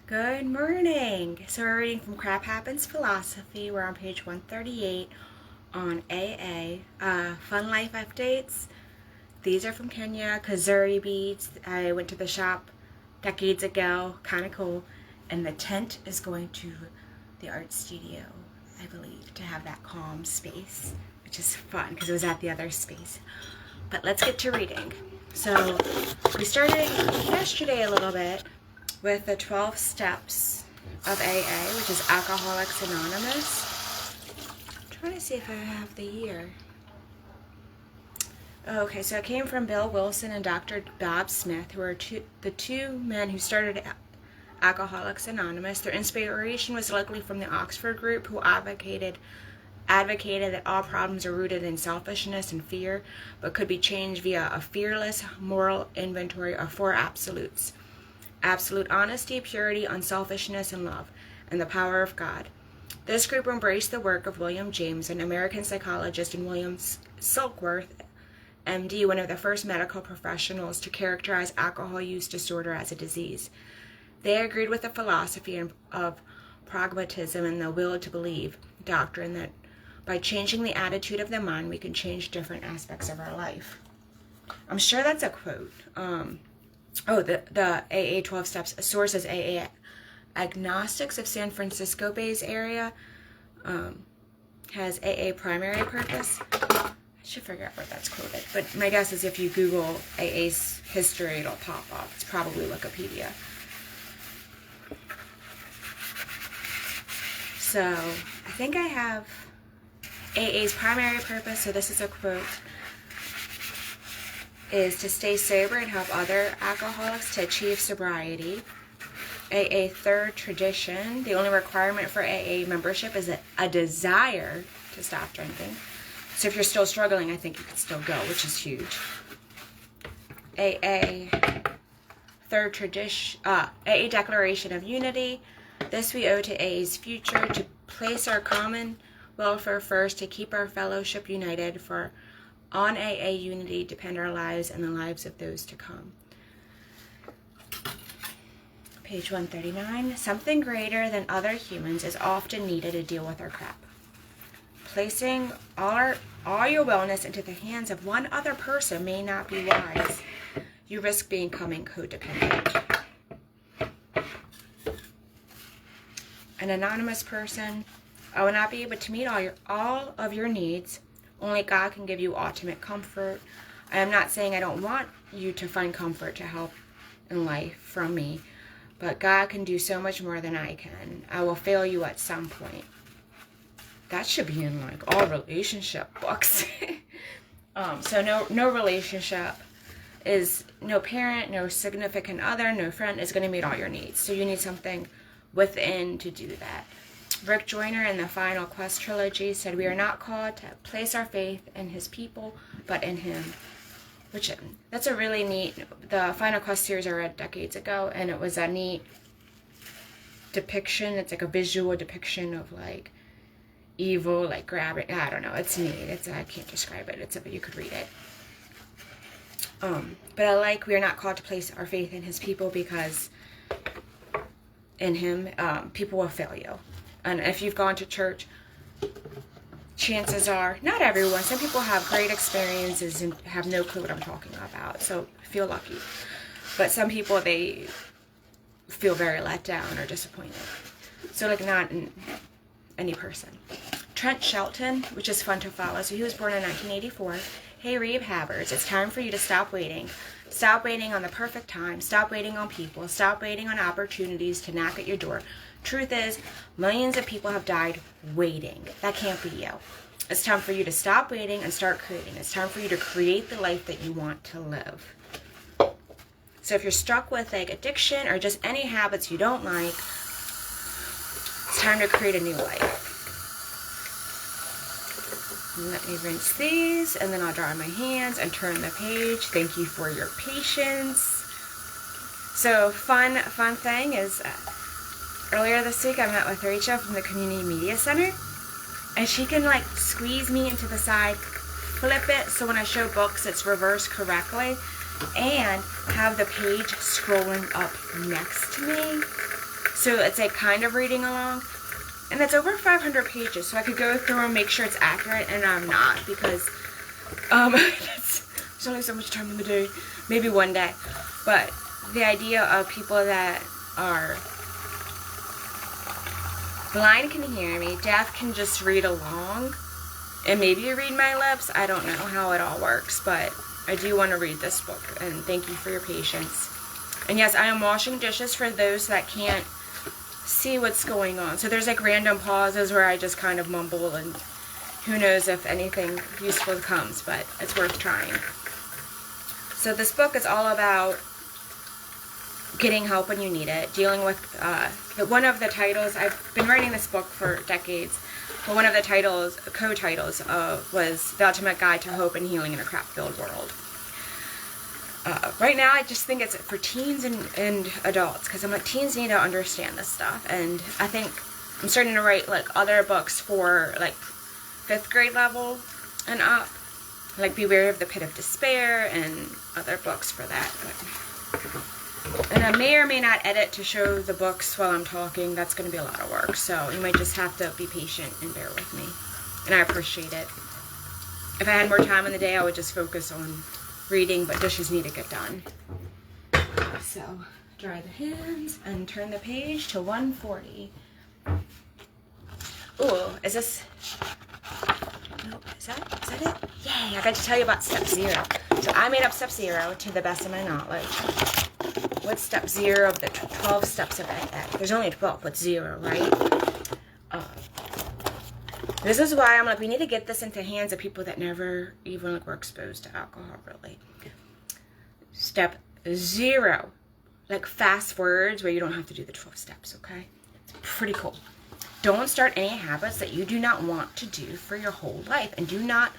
Good morning. So we're reading from Crap Happens Philosophy. We're on page 138 on AA. Fun life updates. These are from Kenya. Kazuri beads. I went to the shop decades ago. Kind of cool. And the tent is going to the art studio, I believe, to have that calm space, which is fun because it was at the other space. But let's get to reading. So we started yesterday a little bit with the 12 steps of AA, which is Alcoholics Anonymous. I'm trying to see if I have the year. Okay, so it came from Bill Wilson and Dr. Bob Smith, who are the two men who started Alcoholics Anonymous. Their inspiration was likely from the Oxford group, who advocated that all problems are rooted in selfishness and fear, but could be changed via a fearless moral inventory of four absolutes: absolute honesty, purity, unselfishness, and love, and the power of God. This group embraced the work of William James, an American psychologist, and William Silkworth, MD, one of the first medical professionals to characterize alcohol use disorder as a disease. They agreed with the philosophy of pragmatism and the will to believe doctrine that by changing the attitude of the mind, we can change different aspects of our life. I'm sure that's a quote. The AA 12 Steps source is AA Agnostics of San Francisco Bay's area. Has AA primary purpose. I should figure out where that's quoted. But my guess is if you Google AA's history, it'll pop up. It's probably Wikipedia. So I think I have AA's primary purpose, so this is a quote, is to stay sober and help other alcoholics to achieve sobriety. AA third tradition, the only requirement for AA membership is a desire to stop drinking. So if you're still struggling, I think you could still go, which is huge. AA third tradition, AA Declaration of Unity. This we owe to AA's future, to place our common welfare first, to keep our fellowship united, for on AA unity depend our lives and the lives of those to come. Page 139. Something greater than other humans is often needed to deal with our crap. Placing all your wellness into the hands of one other person may not be wise. You risk becoming codependent. An anonymous person: I will not be able to meet all of your needs. Only God can give you ultimate comfort. I am not saying I don't want you to find comfort to help in life from me, but God can do so much more than I can. I will fail you at some point. That should be in like all relationship books. So no relationship is, no parent, no significant other, no friend is going to meet all your needs. So you need something within to do that. Rick Joyner in the Final Quest trilogy said, we are not called to place our faith in his people, but in him. Which, that's a really neat, the Final Quest series I read decades ago, and it was a neat depiction. It's like a visual depiction of like evil, like grabbing, I don't know, it's neat. I can't describe it. You could read it. But I like, we are not called to place our faith in his people, because in him, people will fail you. And if you've gone to church, chances are, not everyone, some people have great experiences and have no clue what I'm talking about, so feel lucky. But some people, they feel very let down or disappointed. So like not any person. Trent Shelton, which is fun to follow. So he was born in 1984. Hey, rehabbers, it's time for you to stop waiting. Stop waiting on the perfect time. Stop waiting on people. Stop waiting on opportunities to knock at your door. Truth is, millions of people have died waiting. That can't be you. It's time for you to stop waiting and start creating. It's time for you to create the life that you want to live. So if you're stuck with like addiction or just any habits you don't like, it's time to create a new life. Let me rinse these, and then I'll dry my hands and turn the page. Thank you for your patience. So fun thing is, earlier this week I met with Rachel from the Community Media Center, and she can like squeeze me into the side, flip it so when I show books it's reversed correctly, and have the page scrolling up next to me. So it's like kind of reading along. And it's over 500 pages, so I could go through and make sure it's accurate, and I'm not, because there's only so much time in the day. Maybe one day. But the idea of people that are blind can hear me, deaf can just read along, and maybe read my lips. I don't know how it all works, but I do want to read this book, and thank you for your patience. And yes, I am washing dishes for those that can't see what's going on. So there's like random pauses where I just kind of mumble, and who knows if anything useful comes, but it's worth trying. So this book is all about getting help when you need it, dealing with one of the titles. I've been writing this book for decades, but one of the titles, co-titles, was The Ultimate Guide to Hope and Healing in a Crap-Filled World. Right now, I just think it's for teens and adults, because I'm like, teens need to understand this stuff, and I think I'm starting to write like other books for like 5th grade level and up, like Beware of the Pit of Despair and other books for that. And I may or may not edit to show the books while I'm talking. That's going to be a lot of work, so you might just have to be patient and bear with me, and I appreciate it. If I had more time in the day, I would just focus on reading, but dishes need to get done. So, dry the hands and turn the page to 140. Ooh, is this... No, is that it? Yay, I got to tell you about step 0. So I made up step 0 to the best of my knowledge. What's step 0 of the 12 steps of AA? There's only 12, what's 0, right? This is why I'm like, we need to get this into hands of people that never even like were exposed to alcohol, really. Step 0, like fast words where you don't have to do the 12 steps, okay? It's pretty cool. Don't start any habits that you do not want to do for your whole life, and do not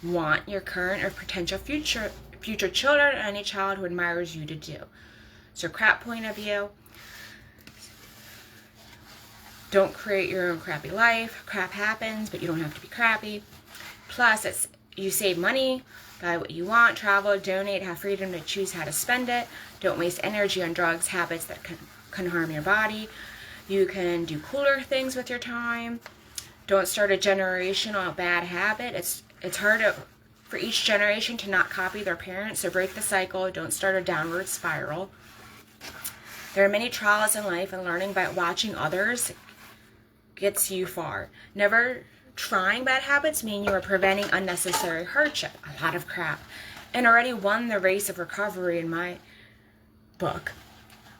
want your current or potential future children or any child who admires you to do. So, crap point of view. Don't create your own crappy life. Crap happens, but you don't have to be crappy. Plus, you save money, buy what you want, travel, donate, have freedom to choose how to spend it. Don't waste energy on drugs, habits that can harm your body. You can do cooler things with your time. Don't start a generational bad habit. It's hard for each generation to not copy their parents, so break the cycle. Don't start a downward spiral. There are many trials in life, and learning by watching others gets you far. Never trying bad habits mean you are preventing unnecessary hardship, a lot of crap, and already won the race of recovery in my book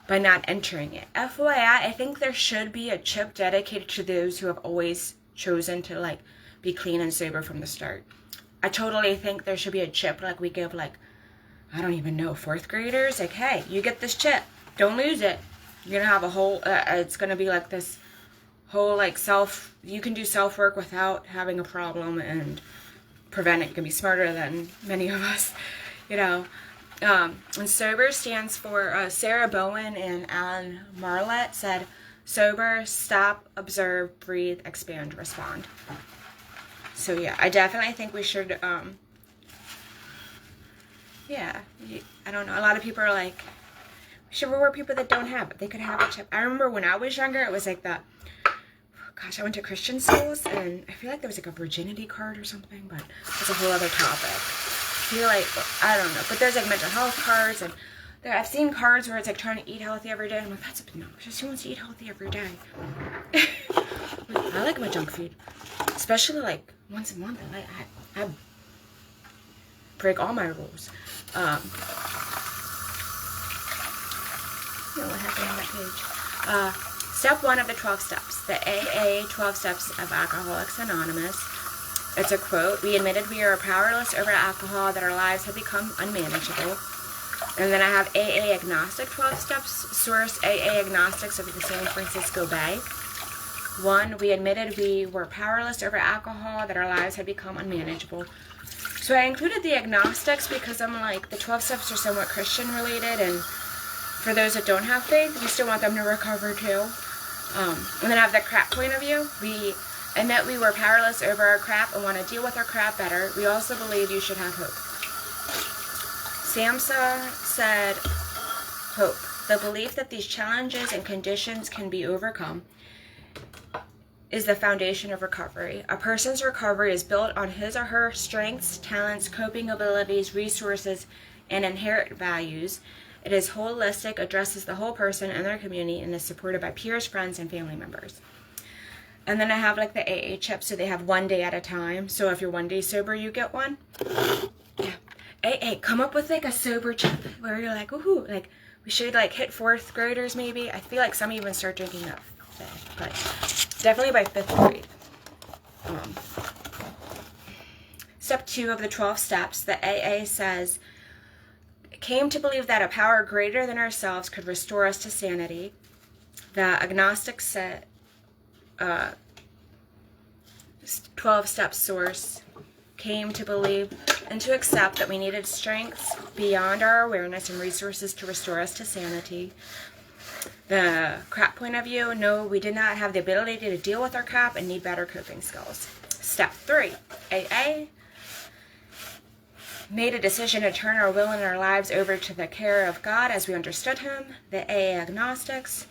by not entering it. FYI, I think there should be a chip dedicated to those who have always chosen to like be clean and sober from the start. I totally think there should be a chip like we give like, I don't even know, 4th graders, like, hey, you get this chip, don't lose it. You're gonna have a whole, it's gonna be like this whole like you can do self-work without having a problem and prevent it. You can be smarter than many of us, you know. And SOBER stands for, Sarah Bowen and Alan Marlett said, sober, stop, observe, breathe, expand, respond. So yeah, I definitely think we should, yeah, I don't know, a lot of people are like, we should reward people that don't have it. They could have a chip. I remember when I was younger, it was like the, gosh, I went to Christian schools, and I feel like there was like a virginity card or something, but that's a whole other topic. I feel like, I don't know, but there's like mental health cards, and I've seen cards where it's like trying to eat healthy every day. I'm like, that's obnoxious. Who wants to eat healthy every day? I like my junk food, especially like once a month. I break all my rules. You know what happened on that page. Step 1 of the 12 steps, the AA 12 Steps of Alcoholics Anonymous. It's a quote, we admitted we are powerless over alcohol, that our lives have become unmanageable. And then I have AA Agnostic 12 Steps, source AA Agnostics of the San Francisco Bay. 1, we admitted we were powerless over alcohol, that our lives had become unmanageable. So I included the agnostics because I'm like, the 12 steps are somewhat Christian related, and for those that don't have faith, we still want them to recover too. And then I have the crap point of view. We admit we were powerless over our crap and want to deal with our crap better. We also believe you should have hope. Samsa said hope. The belief that these challenges and conditions can be overcome is the foundation of recovery. A person's recovery is built on his or her strengths, talents, coping abilities, resources, and inherent values. It is holistic, addresses the whole person and their community, and is supported by peers, friends, and family members. And then I have like the AA chips, so they have 1 day at a time. So if you're 1 day sober, you get one. Yeah. AA, come up with like a sober chip where you're like, woohoo, like we should like hit 4th graders maybe. I feel like some even start drinking that day, but definitely by 5th grade. Step 2 of the 12 steps, the AA says, came to believe that a power greater than ourselves could restore us to sanity. The agnostic said, 12-step source came to believe and to accept that we needed strengths beyond our awareness and resources to restore us to sanity. The crap point of view, no, we did not have the ability to deal with our crap and need better coping skills. Step 3, AA made a decision to turn our will and our lives over to the care of God as we understood Him. The AA agnostics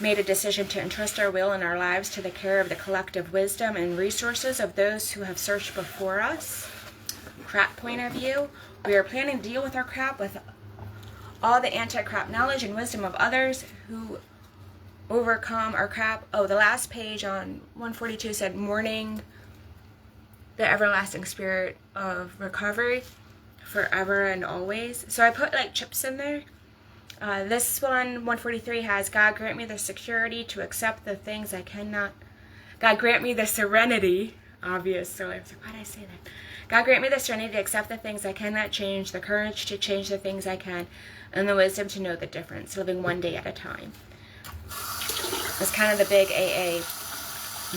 made a decision to entrust our will and our lives to the care of the collective wisdom and resources of those who have searched before us. Crap point of view, we are planning to deal with our crap with all the anti-crap knowledge and wisdom of others who overcome our crap. Oh, the last page on 142 said, mourning the everlasting spirit of recovery forever and always. So I put like chips in there. This one, 143, has, God grant me the security to accept the things I cannot. God grant me the serenity. Obvious. So I was like, why did I say that? God grant me the serenity to accept the things I cannot change, the courage to change the things I can, and the wisdom to know the difference, living 1 day at a time. It's kind of the big AA,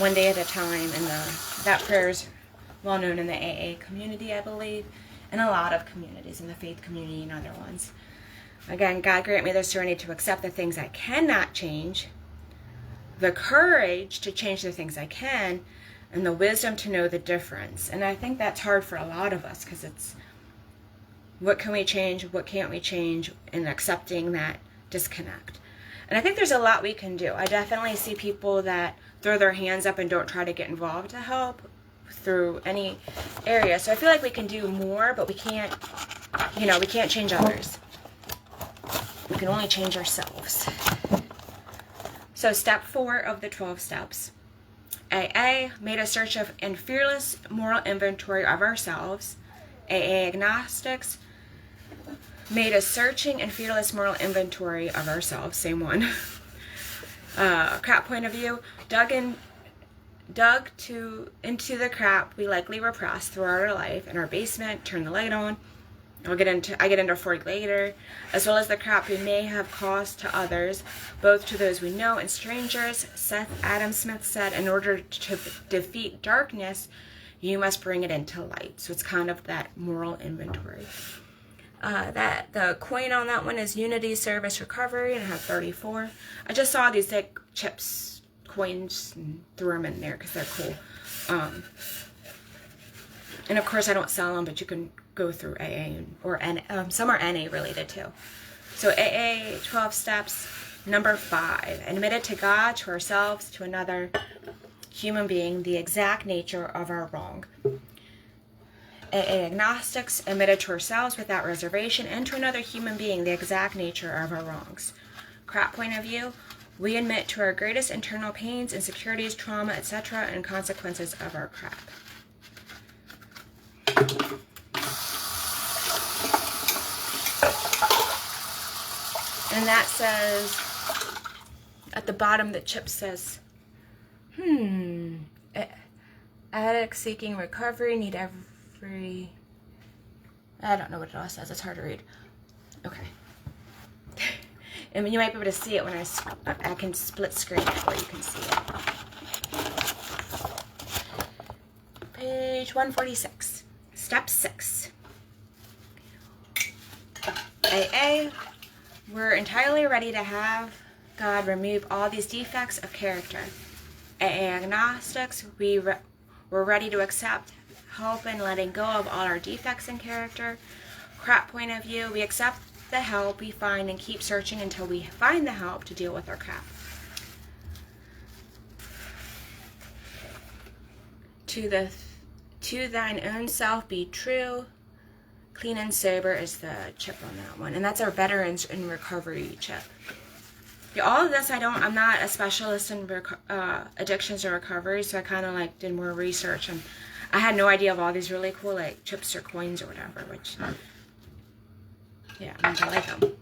1 day at a time, and that prayer is well known in the AA community, I believe, and a lot of communities, in the faith community and other ones. Again, God grant me the serenity to accept the things I cannot change, the courage to change the things I can, and the wisdom to know the difference. And I think that's hard for a lot of us, because it's what can we change, what can't we change, and accepting that disconnect. And I think there's a lot we can do. I definitely see people that throw their hands up and don't try to get involved to help through any area. So I feel like we can do more, but we can't change others. We can only change ourselves. So step 4 of the 12 steps. AA made a search of and fearless moral inventory of ourselves. AA agnostics made a searching and fearless moral inventory of ourselves. Same one. Crap point of view. Dug into the crap we likely repressed throughout our life in our basement. Turn the light on. I get into Freud later, as well as the crap we may have caused to others, both to those we know and strangers. Seth Adam Smith said, in order to defeat darkness, you must bring it into light. So it's kind of that moral inventory. That the coin on that one is Unity Service Recovery, and I have 34. I just saw these like chips, coins, and threw them in there because they're cool. And of course I don't sell them, but you can go through AA or some are NA related too. So AA 12 steps, number 5, admitted to God, to ourselves, to another human being, the exact nature of our wrong. AA agnostics, admitted to ourselves without reservation and to another human being the exact nature of our wrongs. Crap point of view, we admit to our greatest internal pains, insecurities, trauma, etc., and consequences of our crap. And that says, at the bottom, the chip says, addicts seeking recovery need every, I don't know what it all says, it's hard to read. Okay. And you might be able to see it when I can split screen it where you can see it. Page 146, step 6. AA, we're entirely ready to have God remove all these defects of character. AA agnostics, we're ready to accept help in letting go of all our defects in character. Crap point of view, we accept the help we find and keep searching until we find the help to deal with our crap. To thine own self be true. Clean and sober is the chip on that one. And that's our Veterans in Recovery chip. Yeah, all of this, I'm not a specialist in addictions or recovery, so I kind of like did more research, and I had no idea of all these really cool like chips or coins or whatever, which, yeah, I like them.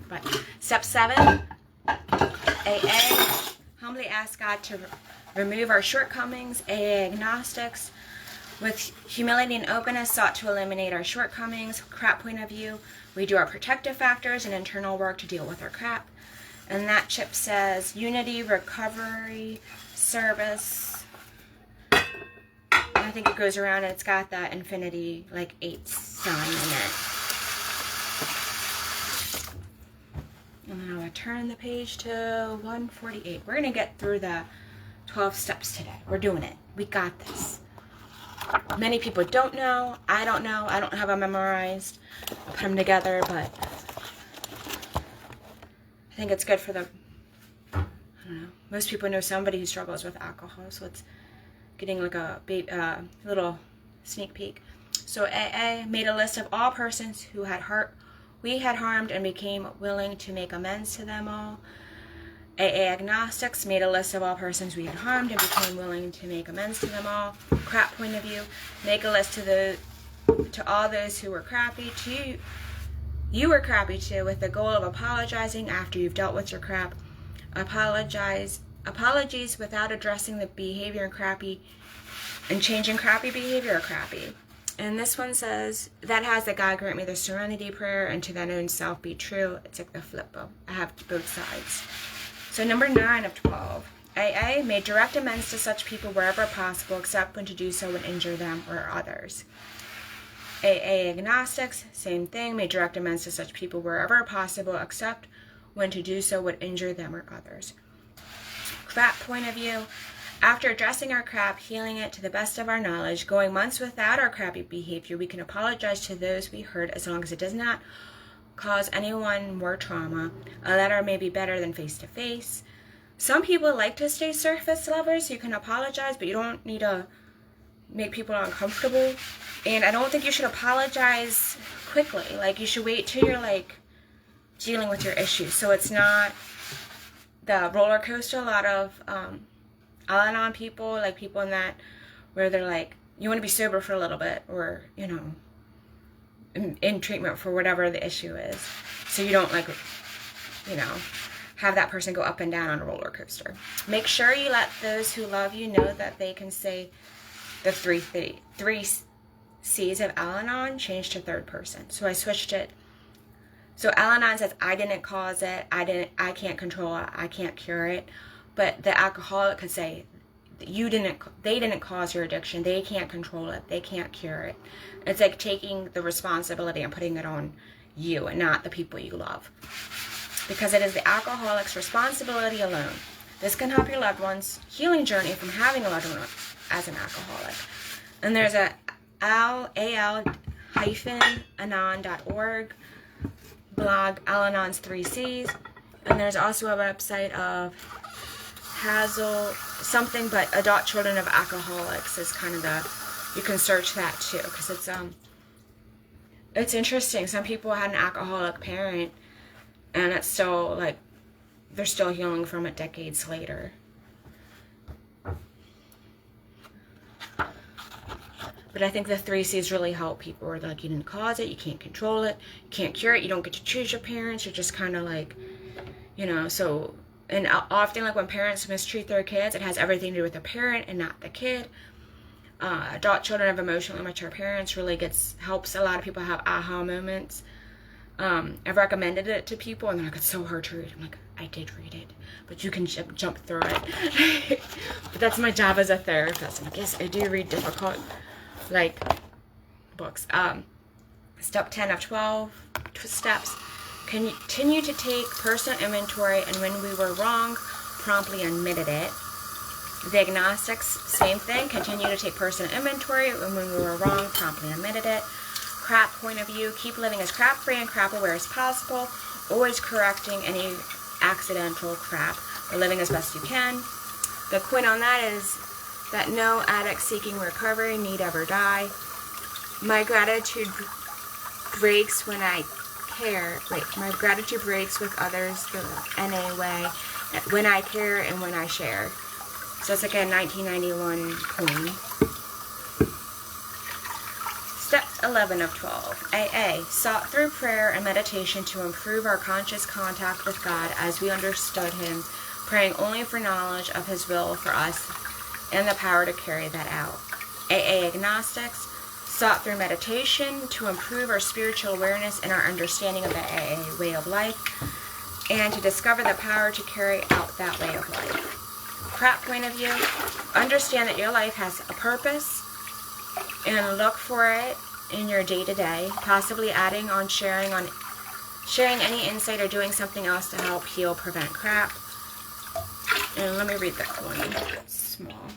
But step 7, AA, humbly ask God to remove our shortcomings. AA agnostics, with humility and openness, sought to eliminate our shortcomings. Crap point of view, we do our protective factors and internal work to deal with our crap. And that chip says unity, recovery, service. And I think it goes around and it's got that infinity, like 8 sign in it. And now I turn the page to 148. We're going to get through the 12 steps today. We're doing it. We got this. Many people don't know. I don't know. I don't have them memorized. I'll put them together, but I think it's good for the, I don't know, most people know somebody who struggles with alcohol, so it's getting like a little sneak peek. So AA made a list of all persons who we had harmed and became willing to make amends to them all. AA agnostics made a list of all persons we had harmed and became willing to make amends to them all. Crap point of view, make a list to all those who were crappy to you were crappy too, with the goal of apologizing after you've dealt with your crap. Apologies without addressing the behavior and changing crappy behavior are crappy. And this one says, that has that God grant me the serenity prayer, and to thine own self be true. It's like the flip book. I have both sides. So number 9 of 12. AA made direct amends to such people wherever possible, except when to do so would injure them or others. AA agnostics, same thing, made direct amends to such people wherever possible, except when to do so would injure them or others. Crap point of view, after addressing our crap, healing it to the best of our knowledge, going months without our crappy behavior, we can apologize to those we hurt as long as it does not cause anyone more trauma. A letter may be better than face-to-face. Some people like to stay surface lovers, so you can apologize, but you don't need to make people uncomfortable. And I don't think you should apologize quickly. Like, you should wait till you're like dealing with your issues, so it's not the roller coaster. A lot of Al-Anon people, like people in that, where they're like, you want to be sober for a little bit, or you know, in treatment for whatever the issue is, so you don't like, you know, have that person go up and down on a roller coaster. Make sure you let those who love you know that they can say the three C's of Al-Anon changed to third person. So I switched it. So Al-Anon says, I didn't cause it, I can't control it, I can't cure it. But the alcoholic could say, they didn't cause your addiction, they can't control it, they can't cure it. It's like taking the responsibility and putting it on you and not the people you love. Because it is the alcoholic's responsibility alone. This can help your loved one's healing journey from having a loved one as an alcoholic. And there's a al-anon.org blog, Al-Anon's 3 C's. And there's also a website of Hazel something, but Adult Children of Alcoholics is kind of you can search that too, because it's interesting. Some people had an alcoholic parent, and it's still like they're still healing from it decades later. But I think the 3 C's really help people. Where like, you didn't cause it, you can't control it, you can't cure it, you don't get to choose your parents. You're just kind of like, you know. So, and often like when parents mistreat their kids, it has everything to do with the parent and not the kid. Adult Children of Emotionally Immature Parents really helps a lot of people have aha moments. I've recommended it to people, and they're like, it's so hard to read. I'm like, I did read it, but you can jump through it. But that's my job as a therapist. I guess I do read difficult, like, books. Step 10 of 12 steps. Continue to take personal inventory, and when we were wrong, promptly admitted it. The agnostics, same thing. Continue to take personal inventory, and when we were wrong, promptly admitted it. crap point of view, keep living as crap-free and crap-aware as possible, always correcting any accidental crap, or living as best you can. The quote on that is that no addict seeking recovery need ever die. My gratitude breaks when I care. My gratitude breaks with others the NA way, when I care and when I share. So it's like a 1991 coin. Step 11 of 12. AA. Sought through prayer and meditation to improve our conscious contact with God as we understood Him, praying only for knowledge of His will for us and the power to carry that out. AA Agnostics. Sought through meditation to improve our spiritual awareness and our understanding of the AA way of life, and to discover the power to carry out that way of life. Crap point of view. Understand that your life has a purpose, and look for it in your day-to-day, possibly adding on sharing any insight or doing something else to help heal, prevent crap. And let me read the coin. It's small.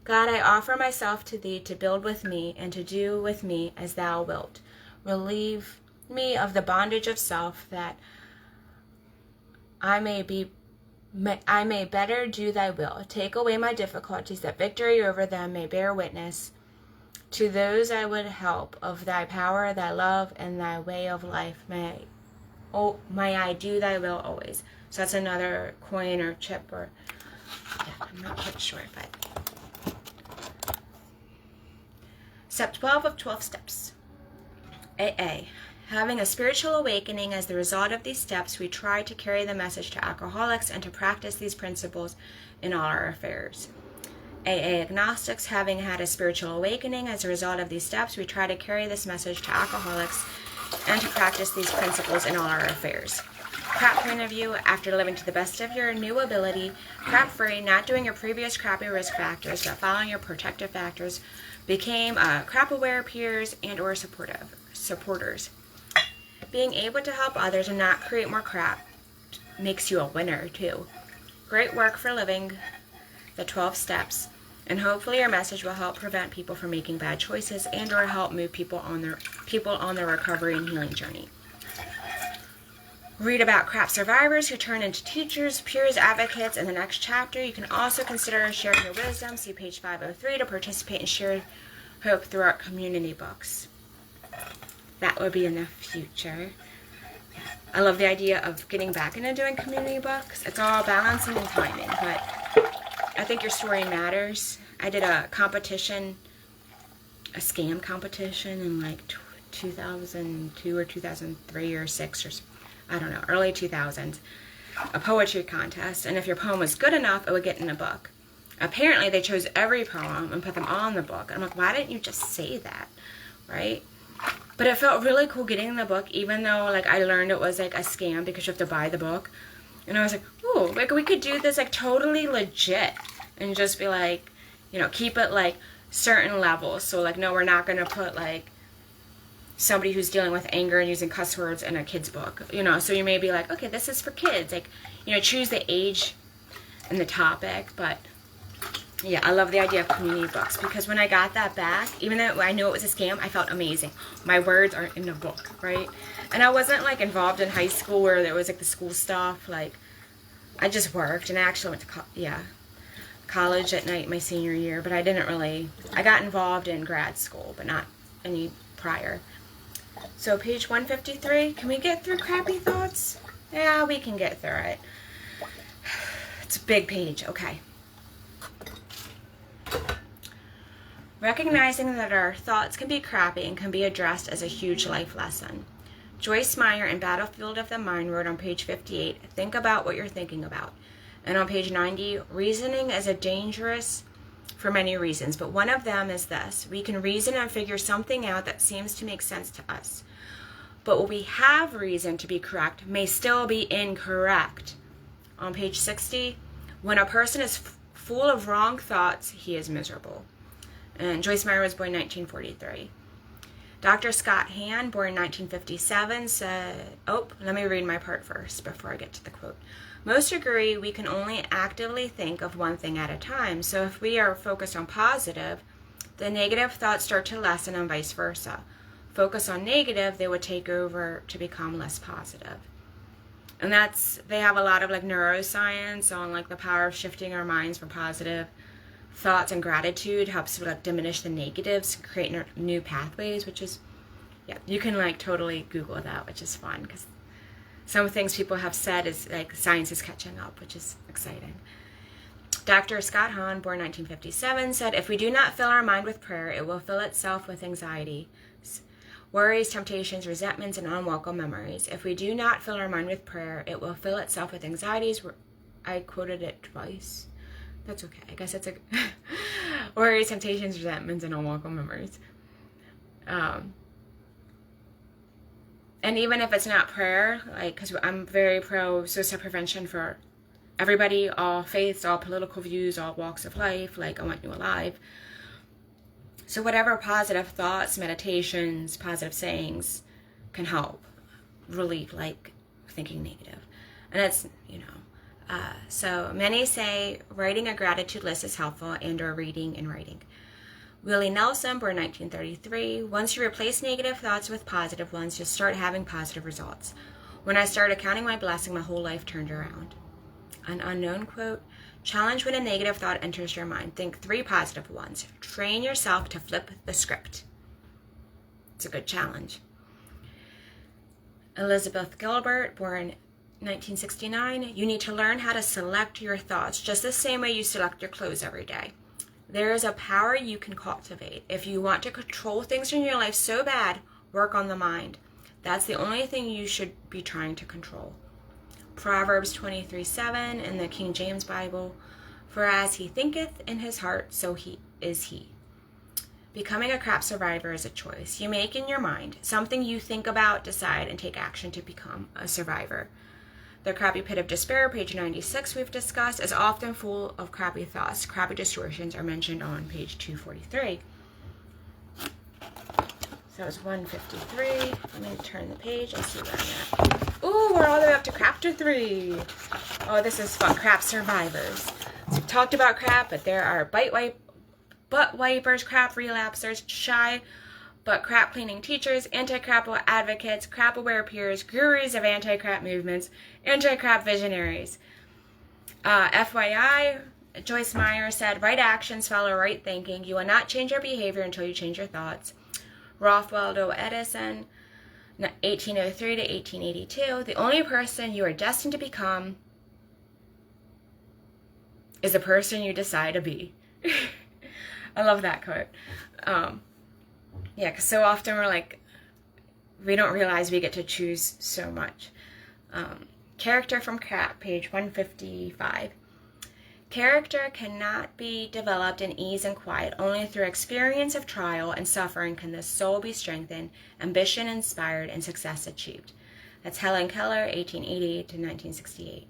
God, I offer myself to Thee to build with me and to do with me as Thou wilt. Relieve me of the bondage of self, that I may better do Thy will. Take away my difficulties, that victory over them may bear witness to those I would help of Thy power, Thy love, and Thy way of life. May I do Thy will always. So that's another coin or chip, or I'm not quite sure, but Step 12 of 12 steps. AA. Having a spiritual awakening as the result of these steps, we try to carry the message to alcoholics and to practice these principles in all our affairs. AA Agnostics. Having had a spiritual awakening as a result of these steps, we try to carry this message to alcoholics and to practice these principles in all our affairs. Crap point of view. After living to the best of your new ability, crap-free, not doing your previous crappy risk factors, but following your protective factors, became crap-aware peers and or supporters. Being able to help others and not create more crap makes you a winner too. Great work for living the 12 steps, and hopefully your message will help prevent people from making bad choices and or help move people on their recovery and healing journey. Read about crap survivors who turn into teachers, peers, advocates in the next chapter. You can also consider sharing your wisdom. See page 503 to participate in Shared Hope through our community books. That would be in the future. I love the idea of getting back into doing community books. It's all balancing and timing, but I think your story matters. I did a competition, a scam competition in like 2002 or 2003 or 6 or I don't know, early 2000s, a poetry contest, and if your poem was good enough, it would get in a book. Apparently, they chose every poem and put them all in the book. I'm like, why didn't you just say that, right? But it felt really cool getting in the book, even though, like, I learned it was, like, a scam because you have to buy the book. And I was like, ooh, like, we could do this, like, totally legit and just be, like, you know, keep it, like, certain levels. So, like, no, we're not going to put, like, somebody who's dealing with anger and using cuss words in a kid's book, you know, so you may be like, okay, this is for kids, like, you know, choose the age and the topic. But yeah, I love the idea of community books, because when I got that back, even though I knew it was a scam, I felt amazing. My words are in the book, right? And I wasn't like involved in high school where there was like the school stuff. Like, I just worked, and I actually went to college at night my senior year, but I didn't really, I got involved in grad school, but not any prior. So page 153, can we get through crappy thoughts? Yeah, we can get through it. It's a big page, okay. Recognizing that our thoughts can be crappy and can be addressed as a huge life lesson. Joyce Meyer in Battlefield of the Mind wrote on page 58, think about what you're thinking about. And on page 90, reasoning is dangerous for many reasons, but one of them is this: we can reason and figure something out that seems to make sense to us. But what we have reason to be correct may still be incorrect. On page 60, when a person is full of wrong thoughts, he is miserable. And Joyce Meyer was born in 1943. Dr. Scott Hahn, born in 1957, said, let me read my part first before I get to the quote. Most agree we can only actively think of one thing at a time. So if we are focused on positive, the negative thoughts start to lessen and vice versa. Focus on negative, they would take over to become less positive. And they have a lot of like neuroscience on like the power of shifting our minds from positive thoughts, and gratitude helps like diminish the negatives, create new pathways, which is, yeah, you can like totally Google that, which is fun because some things people have said is like science is catching up, which is exciting. Dr. Scott Hahn, born 1957, said, if we do not fill our mind with prayer, it will fill itself with anxiety, worries, temptations, resentments, and unwelcome memories. If we do not fill our mind with prayer, it will fill itself with anxieties. I quoted it twice. That's okay. I guess it's a worries, temptations, resentments, and unwelcome memories. And even if it's not prayer, like, because I'm very pro suicide prevention for everybody, all faiths, all political views, all walks of life, like, I want you alive. So whatever positive thoughts, meditations, positive sayings can help relieve, like, thinking negative. And it's, so many say writing a gratitude list is helpful, and or reading and writing. Willie Nelson, born 1933, once you replace negative thoughts with positive ones, you'll start having positive results. When I started counting my blessing, my whole life turned around. An unknown quote, challenge when a negative thought enters your mind. Think 3 positive ones. Train yourself to flip the script. It's a good challenge. Elizabeth Gilbert, born 1969, you need to learn how to select your thoughts just the same way you select your clothes every day. There is a power you can cultivate. If you want to control things in your life so bad, work on the mind. That's the only thing you should be trying to control. Proverbs 23:7 in the King James Bible, for as he thinketh in his heart, so is he. Becoming a crap survivor is a choice you make in your mind, something you think about, decide, and take action to become a survivor. The crappy pit of despair, page 96, we've discussed, is often full of crappy thoughts. Crappy distortions are mentioned on page 243. So it's 153. Let me turn the page and see where I'm at. Ooh, we're all the way up to chapter 3. Oh, this is fun. Crap survivors. So we've talked about crap, but there are butt wipers, crap relapsers, shy but crap cleaning teachers, anti-crap advocates, crap aware peers, gurus of anti-crap movements, anti-crap visionaries. FYI, Joyce Meyer said, right actions follow right thinking. You will not change your behavior until you change your thoughts. Ralph Waldo Edison, 1803 to 1882, the only person you are destined to become is the person you decide to be. I love that quote. Yeah, because so often we don't realize we get to choose so much. Character from Crap, page 155. Character cannot be developed in ease and quiet. Only through experience of trial and suffering can the soul be strengthened, ambition inspired, and success achieved. That's Helen Keller, 1880 to 1968.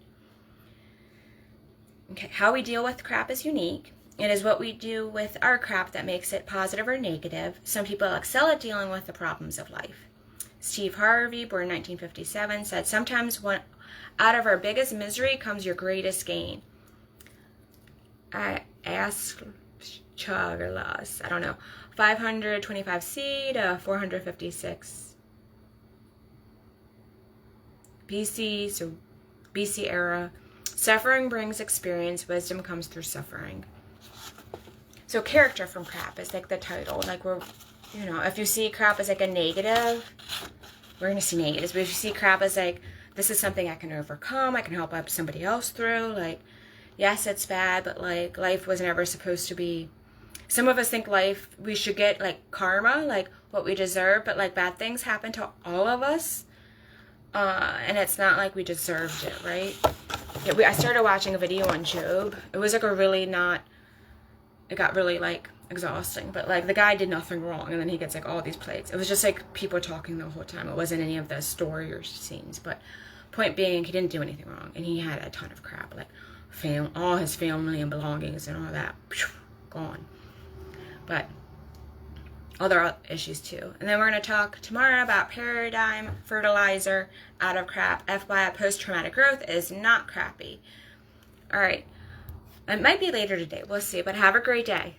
Okay, how we deal with crap is unique. It is what we do with our crap that makes it positive or negative. Some people excel at dealing with the problems of life. Steve Harvey, born 1957, said, sometimes out of our biggest misery comes your greatest gain. I don't know, 525C to 456 BC, so BC era. Suffering brings experience, wisdom comes through suffering. So character from crap is like the title. Like if you see crap as like a negative, we're going to see negatives. But if you see crap as like, this is something I can overcome, I can help out somebody else through, like, yes, it's bad, but like life was never supposed to be. Some of us think we should get like karma, like what we deserve, but like bad things happen to all of us. And it's not like we deserved it, right? Yeah, I started watching a video on Job. It was like it got really like exhausting, but like the guy did nothing wrong and then he gets like all these plagues. It was just like people talking the whole time. It wasn't any of the story or scenes, but point being, he didn't do anything wrong and he had a ton of crap, like all his family and belongings and all that gone. But other issues too. And then we're going to talk tomorrow about paradigm fertilizer out of crap. FYI, post-traumatic growth is not crappy. All right. It might be later today. We'll see. But have a great day.